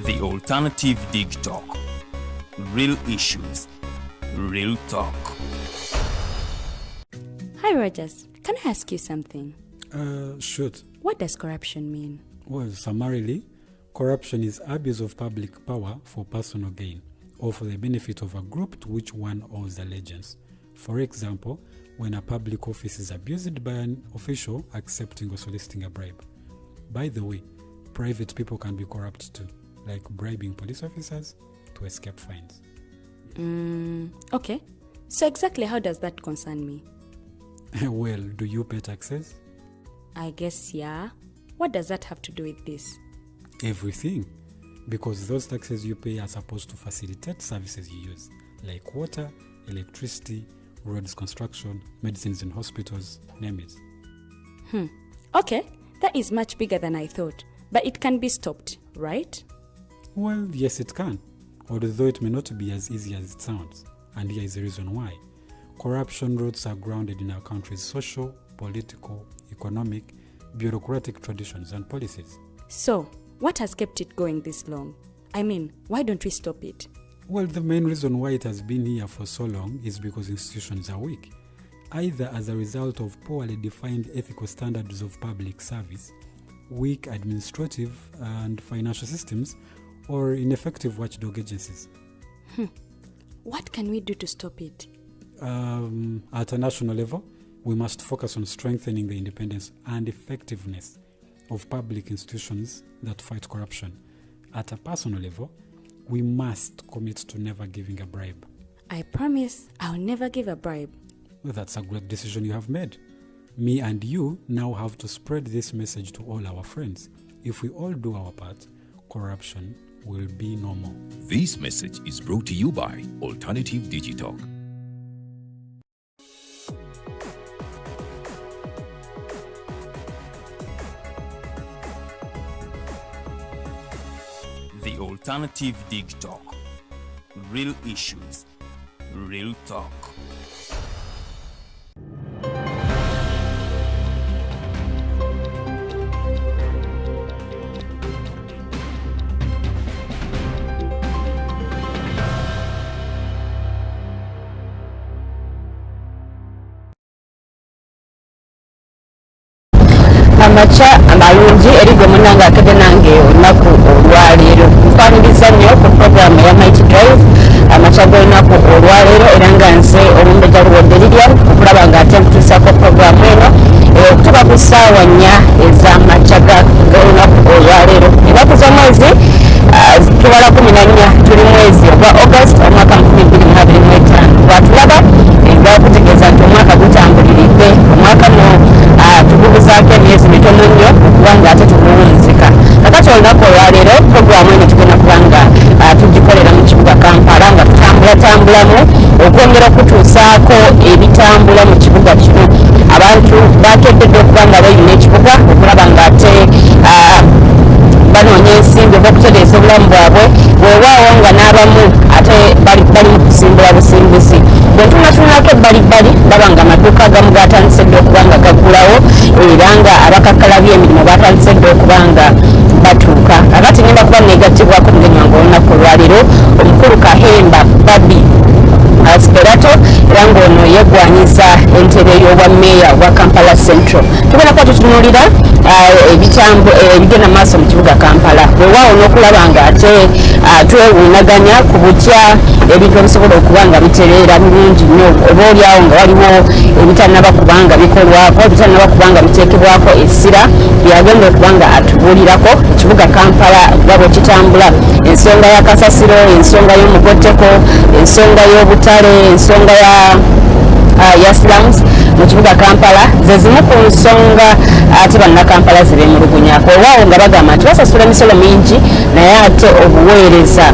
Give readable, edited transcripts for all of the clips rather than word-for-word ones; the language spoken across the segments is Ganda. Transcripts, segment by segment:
The Alternative Dig Talk. Real issues, real talk. Hi Rogers, can I ask you something? Shoot. What does corruption mean? Well, summarily, corruption is abuse of public power for personal gain or for the benefit of a group to which one owes allegiance. For example, when a public office is abused by an official accepting or soliciting a bribe. By the way, private people can be corrupt too, like bribing police officers to escape fines. Okay. So exactly how does that concern me? Well, do you pay taxes? I guess, yeah. What does that have to do with this? Everything. Because those taxes you pay are supposed to facilitate services you use, like water, electricity, roads construction, medicines in hospitals, name it. Okay, that is much bigger than I thought. But it can be stopped, right? Well, yes, it can, although it may not be as easy as it sounds. And here is the reason why. Corruption roots are grounded in our country's social, political, economic, bureaucratic traditions and policies. So, what has kept it going this long? I mean, why don't we stop it? Well, the main reason why it has been here for so long is because institutions are weak, either as a result of poorly defined ethical standards of public service, weak administrative and financial systems, or ineffective watchdog agencies. What can we do to stop it? At a national level, we must focus on strengthening the independence and effectiveness of public institutions that fight corruption. At a personal level, we must commit to never giving a bribe. I promise I'll never give a bribe. Well, that's a great decision you have made. Me and you now have to spread this message to all our friends. If we all do our part, corruption will be normal. This message is brought to you by Alternative Digital. The Alternative Dig Talk. Real issues, real talk. Amacha amalungi erigo munanga akede nange olunaku olwaleero nfaniriza nnyo ku programu ya Mighty Drive amacha g'olunaku olwaleero era nga nze Omumbejja Luwodde Lilian okulaba nga ate nkutuusako programu eno okutuuka ku ssaawa 4 ez'amacha g'olunaku olwaleero ennaku z'omwezi tubala 14 tuli mwezi ogwa August omwaka 2025 bwatulaba okutegeeza nti omwaka gutambuliridde omwaka tugubuzaako emyezi mitono nnyo okubanga ate tuguwunzika kakati olunaku olwaleero programu eno tugenda kubanga tugikolera mu kibuga Kampala nga tutambulatambulamu okwongera okutuusaako ebitambula mu kibuga kino abantu bakeddeddwa okubanga bayina ekibuga okulaba nga ate banoonya ensimbi oba okutereeza obulamu bwabwe weewaawo nga n'abamu ate bali mu kusimbula busimbuzi bwe tunatunako ebbalibbali ndaba nga amaduuka agamu gatandise dde okuba nga gaggulawo era nga abakakkala by'emirimu batandise dde okuba nga batuuka kakati ngenda kuba negattibwako mugenyi wange olunaku olwaleero omukulu Kahemba Babi Asperato era ng'ono yeggwanyiza entebe y'obwammeeya obwa Kampala Central. Tugenda kuba tutunuulira ebigenda maaso mu kibuga Kampala weewaawo n'okulaba nga ate twewuunaganya ku butya ebintu ebisobola okuba nga bitereera birungi nnyo oba oliawo nga waliwo ebitannaba kuba nga bikolwako ebitannaba kuba nga biteekebwako essira byagenda okuba nga atubuulirako ekibuga Kampala nga bwe kitambula ensonga ya kasasiro ensonga y'omugotteko ensonga y'obutale ensonga ya slums mu kibuga Kampala ze zimu ku nsonga ate bannakampala ze beemulugunyako olwawo nga bagamba nti basasula emisolo mingi naye ate obuweereza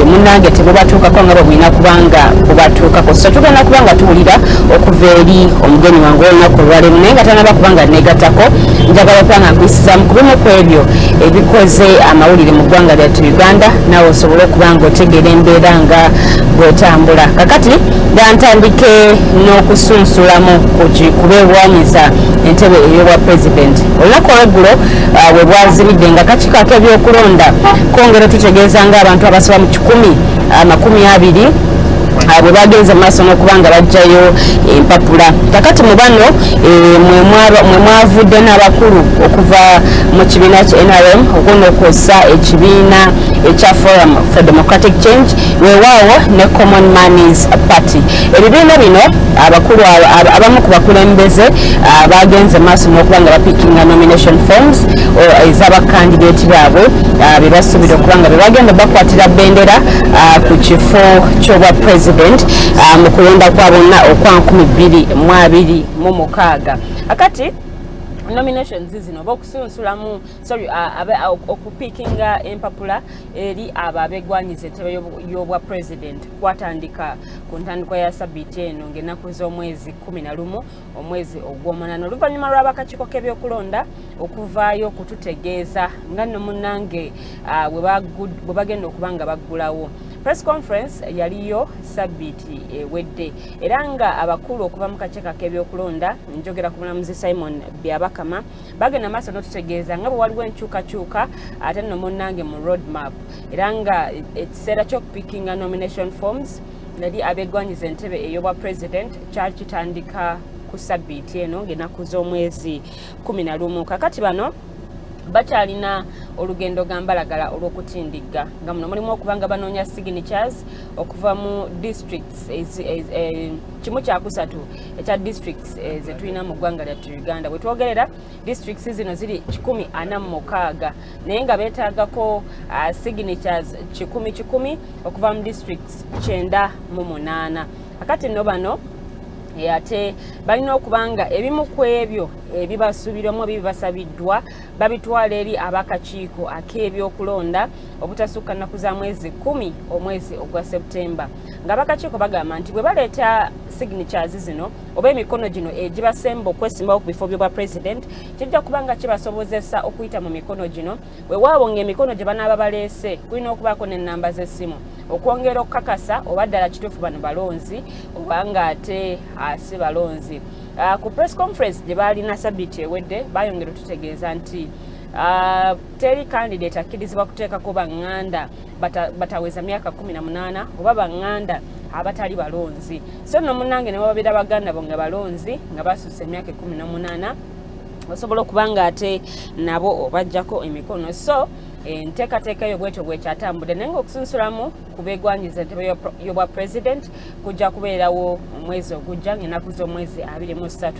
munnange tebubatuukako nga bwe bulina kubanga bubatuukako so tugenda kubanga tuwulira okuva eri omugenyi wange olunaku olwaleero naye nga tanaba kubanga negattako njagala okuba nga nkuyisizaamu ku bimu ku ebyo ebikoze amawulire mu ggwanga lyattu Uganda naawe osobole okuba nga otegeera embeera nga bwetambula kakati nga ntandike n'oku kusunsulamu kubeewanyiza entebe ey'obwa president. Olunaku olweggulo bwe bwazibidde nga akakiiko ak'ebyokulonda kongera tutegeeza ng'abantu abasoba mu 120 bwe bagenze maaso n'okuba nga bajjayo empapula. Kakati mu bano mwe mwavudde n'abakulu okuva mu kibiina kya NRM okunokosa ekibiina ekya Forum for Democratic Change weewaawo ne Common Manners Party. Ebibiina bino abakulu abamu ku bakulembeze bagenze maaso n'okuba nga bapikinga nomination forms ez'abakandidate baabwe be basuubira okuba nga be bagenda bakwatira bendera ku kifo ky'obwa president mu kulonda kwa bonna okwa 2026. Akati nominations zino oba okusunsulamu okupikinga empapula eri abo abegwanyiza entebe y'obwa president kwatandika ku ntandikwa ya sabbiiti eno ng'ennaku z'omwezi 11 omwezi ogw'omunana oluvannyuma lw'abakakiiko k'ebyokulonda okuvaayo okututegeeza nga nno munnange bwe bagenda okuba nga baggulawo. Press conference yaliyo sabbiiti ewedde era nga abakulu okuva mu kakiiko k'ebyokulonda njogera ku mulamuzi Simon Byabakama bagenda maaso n'otutegeeza nga bwe waliwo enkyukakyuka ate nno munnange mu roadmap era nga ekiseera ky'okupikinga nomination forms nali abegwanyiza entebe ey'obwa president kyali kitandika ku sabbiiti eno ng'ennaku z'omwezi 11. Kakati bano bakyalina olugendo gambalagala olw'okutindigga nga muno mulimu okuba nga banoonya signatures okuva mu districts kimu kyakusatu ekya districts ze tulina mu ggwanga lyattu Uganda. Bwe twogerera districts zino ziri 146 naye nga beetaagako signatures 1,000 okuva mu districts 98. Akati nno bano ate balina okubanga ebimu ku ebyo ebibasuubirwamu ebibasabiddwa babitwala eri abakakiiko ak'ebyokulonda obutasukka nnaku za mwezi 10 omwezi ogwa Septemba. Nga abakakiiko bagamba nti bwe baleeta signatures zino oba emikono gino egibasemba okwesimbawo ku bifo by'obwa president kijja kubanga kibasobozesa okuyita mu mikono gino weewaawo ng'emikono gye banaaba baleese kulina okubaako n'ennamba z'essimu okwongera okukakasa oba ddala kituufu bano balonzi oba nga ate si balonzi. Ku press conference gye baalina sabbiiti ewedde bayongera otutegeeza nti teri candidate akkirizibwa kuteekako baŋŋanda bataweza myaka 18 oba baŋŋanda abatali balonzi. So nno munnange ne babeera baganda bo nga balonzi nga basusse emyaka 18 osobola okuba nga ate nabo obajjako emikono. So enteekateeka eyo bwetyo bwekyatambudde naye ng'okusunsulamu ku beegwanyiza entebe y'obwa president kujja kubeerawo omwezi ogujja ng'ennaku z'omwezi 23.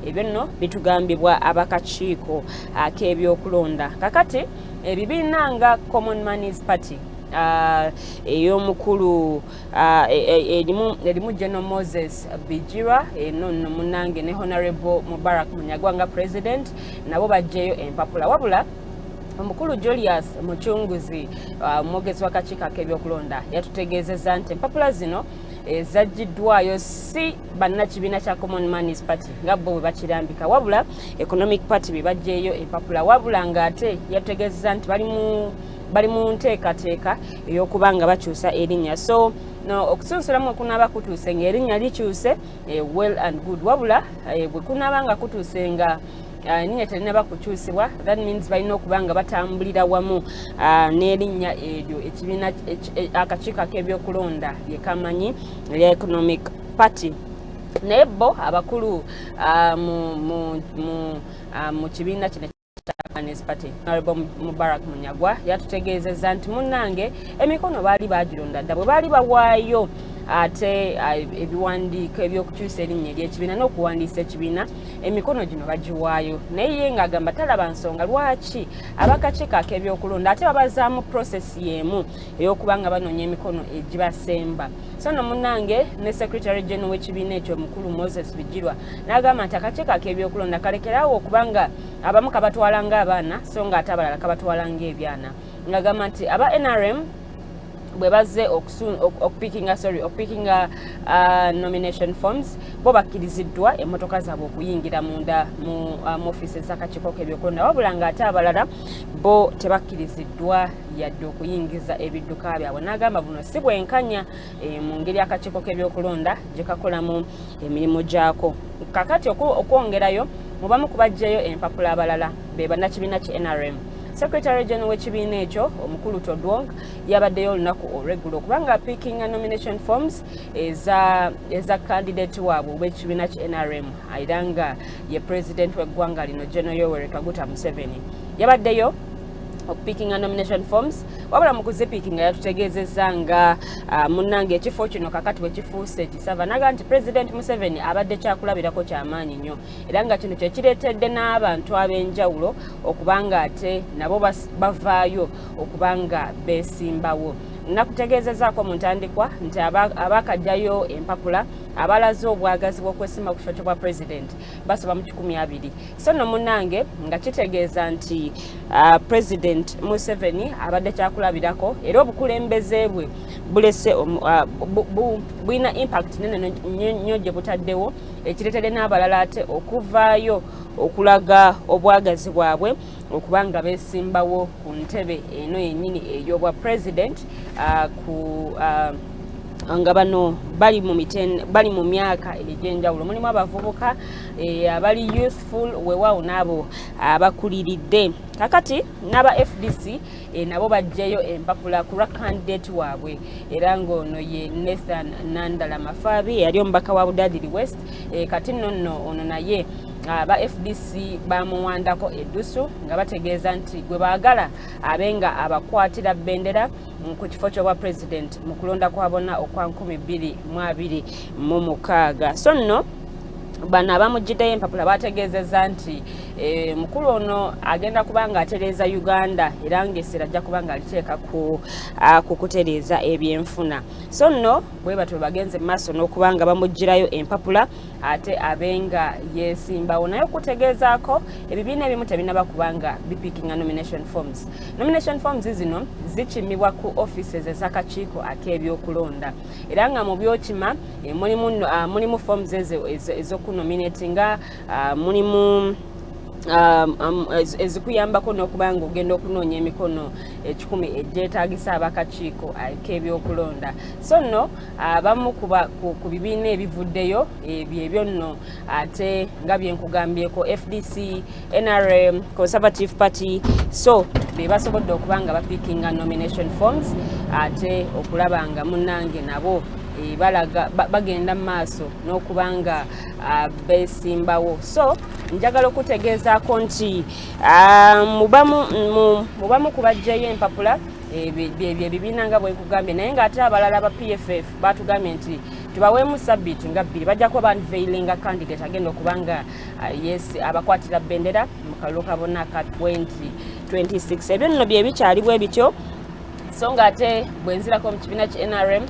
Ebyo nno bitugambibwa abakakiiko ak'ebyokulonda. Kakati ebibiina nga Common Manners Party ey'omukulu erimu General Moses Bijirwa eno nno munnange ne Honorable Mubarak Munyagwa nga president nabo bajjeyo empapula wabula omukulu Julius Muchunguzi omwogezi w'akakiiko ak'ebyokulonda yatutegeezezza nti empapula zino zaggiddwayo si bannakibiina kya Common Manners Party nga bo bwe bakirambika wabula Economic Party be bajjeeyo empapula wabula ng'ate yatutegeezezza nti bali mu nteekateeka ey'okuba nga bakyusa erinnya. So no okusunsulamu okunaaba kutuuse ng'erinnya likyuse well and good wabula bwe kunaaba nga kutuuse nga erinnya terinaba kukyusibwa that means balina okuba nga batambulira wamu n'erinnya eryo ekibiina akakiiko ak'ebyokulonda lye kamanyi lya Economic Party. Naye bo abakulu mu kibiina kino Manners Party Honorable Mubarak Munyagwa yatutegeezezza nti munnange emikono baali bagironda dda bwe baali bawaayo ate ebiwandiiko ebyokukyusa erinnya ery'ekibiina n'okuwandiisa ekibiina emikono gino bagiwaayo naye ye ng'agamba talaba nsonga lwaki abakakiiko ak'ebyokulonda ate babazaamu prosesi y'emu ey'okuba nga banoonya emikono egibasemba. So no munnange ne Secretary General w'ekibiina ekyo omukulu Moses Bijirwa n'agamba nti akakiiko ak'ebyokulonda kalekerawo okuba nga abamu kabatwala ng'abaana so nga ate abalala kabatwala ng'ebyana. Ng'agamba nti aba NRM bwebaze okupickinga nomination forms bo bakkiriziddwa emmotoka zaabwe okuyingira munda mu offices z'akakiiko k'ebyokulonda wabula ng'ate abalala bo tebakkiriziddwa yadde okuyingiza ebidduka byabwe n'agamba buno si bwenkanya mu ngeri akakiiko k'ebyokulonda gye kakolamu emirimu gyako kakati okwongerayo mubamu kubajjayo empapula abalala be bannakibiina ki NRM Secretary General w'ekibiina ekyo omukulu Todwong yabaddeyo olunaku olweggulo okubanga picking nomination forms eza candidate waabwe w'ekibiina ki NRM era nga ye president w'eggwanga lino General Yoweri Kaguta Museveni yabaddeyo picking nomination forms wabula mu kuzipikinga yatutegeezezza nga munnange ekifo kino kakati bwe kifuuse ekisava naga nti President Museveni abadde kyakulabirako kyamaanyi nnyo era nga kino kyekireetedde n'abantu ab'enjawulo okubanga ate nabo bavaayo okubanga beesimbawo nakutegeezezaako mu ntandikwa nti abakajjayo empapula abalaze obwagazi bw'okwesimba ku kifo ky'obwa president basoba mu 200 so nno munnange nga kitegeeza nti President Museveni abadde kyakulabirako era obukulembeze bwe bulese bulina impact nene nnyo gye butaddewo ekireetedde n'abalala ate okuvaayo okulaga obwagazi bwabwe okubanga beesimbawo ku ntebe eno yennyini ey'obwa president nga bano bali mu myaka egy'enjawulo mulimu abavubuka abali youthful weewaawo n'abo abakuliridde kakati n'aba FDC nabo bajjayo empapula ku candidate waabwe era ng'ono ye Nathan Nandala Mafabi yali omubaka wa Budadiri West kati nno ono naye aba FDC bamuwandako eddusu nga bategeeza nti gwe baagala abenga abakwatira bendera ku kifo ky'obwa president mu kulonda kwa bonna okwa 2026 so nno bano abamugiddeyo empapula bategeezezza nti mukulu ono agenda kubanga atereeza Uganda era ng'essira ajja kubanga aliteeka ku kutereeza ebyenfuna so nno bwe batyo bagenze mu maaso n'okubanga bamugirayo empapula ate abenga yeesimbawo naye okutegeezaako ebibiina ebimu tebinaba kubanga bipikinga nomination forms zino zikimibwa ku offices ez'akakiiko ak'ebyokulonda era nga mu byokima mulimu forms ez'okunominatinga mulimu ezikuyambako n'okubanga ogenda okunoonya emikono 10 egyetaagisa abakakiiko ak'ebyokulonda so nno abamu ku bibiina ebivuddeyo byebyo nno ate nga byenkugambyeko FDC, NRM, Conservative Party so be basobodde okubanga bapikinga nomination forms ate okulaba nga munnange nabo bagenda mu maaso n'okubanga beesimbawo so njagala okutegeezaako nti mubamu kubajjayo empapula ebibiina nga bwe nkugambye naye ng'ate abalala ba PFF batugambye nti tubaweemu sabbiiti nga 2 bajja kuba banveilinga candidate agenda okubanga abakwatira bendera mu kalulu kabona ka 2026 ebyo nno bye bikyali bwe bityo so ng'ate bwe nzirako mu kibiina ki NRM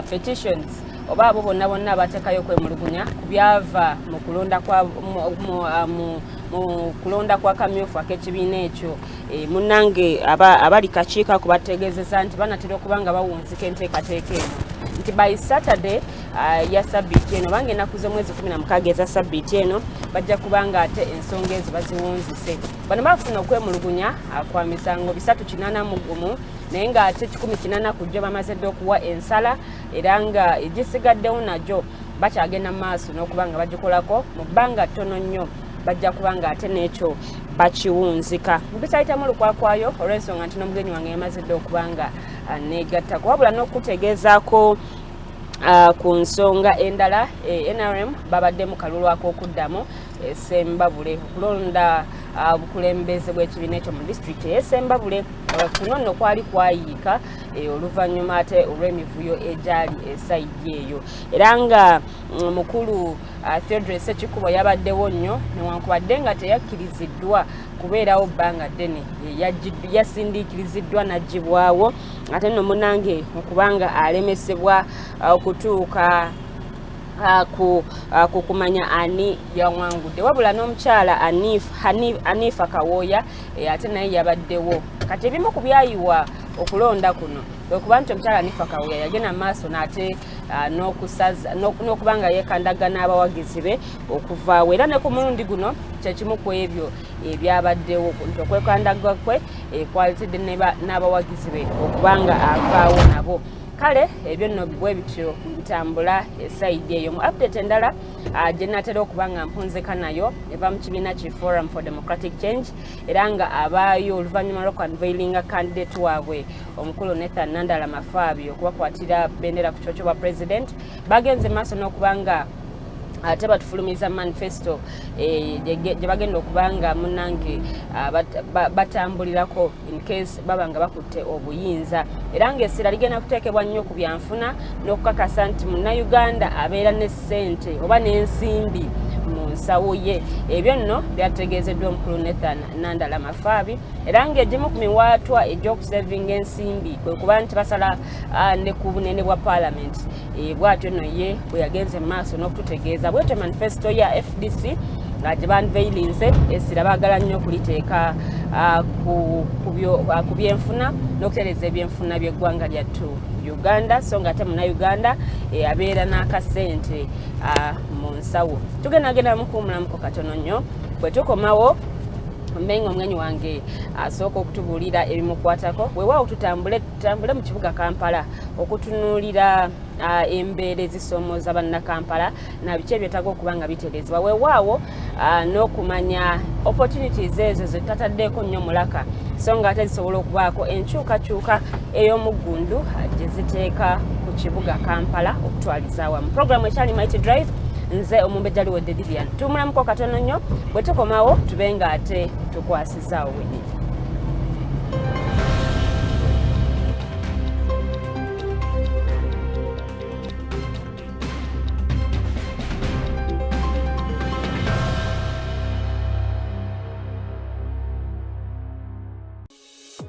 petitions oba abo bonna abateekayo kwemulugunya ku byava mu kulonda kwa kamyufu ak'ekibiina ekyo munnange abali kakiiko ako bategeezeza nti banatera okubanga bawunzika enteekateeka eno nti by Saturday ya sabbiiti eno bange ennaku z'omwezi 16 eza sabbiiti eno bajja kubanga ate ensonga ezo baziwunzise bano bafuna okwemulugunya kwa misango 381 naye ng'ate 180 kujja bamaze dde okuwa ensala era nga egisigaddewo nagyo bakyagenda mu maaso n'okubanga bagikolako mu bbanga ttono nnyo bajja kubanga ate n'ekyo bakiwunzika mbitayitamu lukwakwayo olw'ensonga nti n'omugenyi wange yamaze dde okubanga negattako wabula n'okutegeezaako ku nsonga endala NRM babadde mu kalulu ak'okuddamu Sembabule okulonda obukulembeze bw'ekibiina ekyo mu disitulikiti ey'Sembabule kuno nno kwali kwayiika oluvannyuma ate olw'emivuyo egyali esayidi eyo era nga mukulu Theodore Ssekikubo yabaddewo nnyo newankubadde nga teyakkiriziddwa kubeerawo bbanga ddene yasindiikiriziddwa n'aggyibwawo ate nno munnange okubanga alemesebwa okutuuka kukumanya ani yawangudde wabula n'omukyala Hanifa Kawooya ate naye yabaddewo kati ebimu ku byayiwa okulonda kuno okuba nti omukyala Nifa Kawuya yagenda maaso n'ate n'okubanga yeekandagana abawagizi be okuvaawo era ne ku mulundi guno kyekimu ku ebyo ebyabaddewo nti okwekandaga kwe kwalitidde n'abawagizi be okubanga avaawo nabo. Kale ebyo nno bwe bityo bitambula esaidi eyo. Mu update endala gye natera okuba nga mpunzeka nayo eva mu kibiina ki Forum for Democratic Change era nga abaayo oluvannyuma lw'okunveilinga candidate waabwe omukulu Nathan Nandala Mafaabi okubakwatira bendera ku kyokyo bwa president bagenze maaso n'okuba nga ate batufulumiza manifesto gye bagenda okubanga munange batambulirako in case baba nga bakutte obuyinza era ng'essira ligenda kuteekebwa nnyo ku byanfuna n'okukakasa nti Munnayuganda abeera ne ssente oba n'ensimbi mu nsawo ye. Ebyo nno byategeezeddwa omukulu Nathan Nandala Mafaabi era ng'egimu ku miwaatwa egy'okusevinga ensimbi kwe kuba nti basala ne ku bunene bwa Parliament bw'atyo nno ye bwe yagenze mu maaso n'okututegeeza bw'etyo manifesto ya FDC gye banveilinze essira baagala nnyo okuliteeka ku byenfuna n'okutereeza ebyenfuna by'eggwanga lyattu Uganda so nga ate Munnayuganda abeera n'akasente mu nsawo. Tugendagenda mukuwumulamuko katono nnyo bwe tukomawo mbenga omwenyi wange asooka okutubuulira ebimukwatako weewaawo tutambule mu kibuga Kampala okutunuulira embeera ezisoomooza bannakampala na biki ebyetaaga okuba nga bitereezebwa weewaawo n'okumanya opportunities ezo zetataddeeko nnyo mulaka so nga ate zisobola okubaako enkyukakyuka ey'omuggundu gye ziteeka ku kibuga Kampala okutwaliza awamu. Programu ekyali Mighty Drive nze omumbejjali wedde Vivian tumulamuko katono nnyo bwe tukomawo tube nga ate tukwasizaawo wennyini.